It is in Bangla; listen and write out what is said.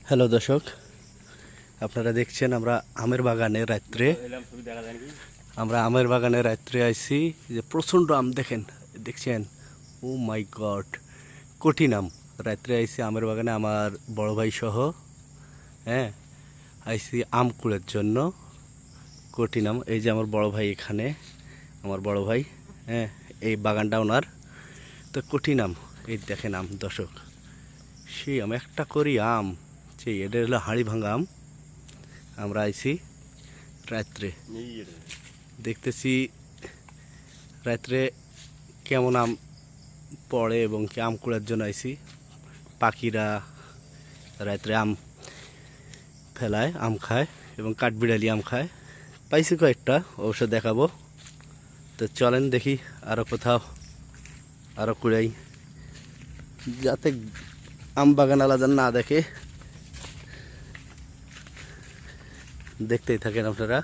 হ্যালো দর্শক, আপনারা দেখছেন আমরা আমের বাগানে রাত্রে আইছি। যে প্রচণ্ড আম দেখছেন, ও মাই গড, কঠিন আম। রাত্রে আইছি আমের বাগানে আমার বড় ভাই সহ। হ্যাঁ, আইছি আম কুড়ের জন্য। কঠিন আম, এই যে আমার বড় ভাই এখানে, আমার বড় ভাই। হ্যাঁ, এই বাগানটা ওনার। তো কঠিন আম, এই দেখেন আম দর্শক, সেই আম একটা করি আম, সেই এটা হলো হাঁড়ি ভাঙা আম। আমরা আইছি রাত্রে, দেখতেছি রাত্রে কেমন আম পড়ে এবং কি আম কুড়ার জন্য আইছি। পাখিরা রাত্রে আম ফেলায়, আম খায় এবং কাঠবিড়ালি আম খায়। পাইছি কয়েকটা, অবশ্য দেখাবো। তো চলেন দেখি আরও কোথাও আরও কুড়াই, যাতে আম বাগান আলাদা না দেখে। দেখতেই থাকেন আপনারা।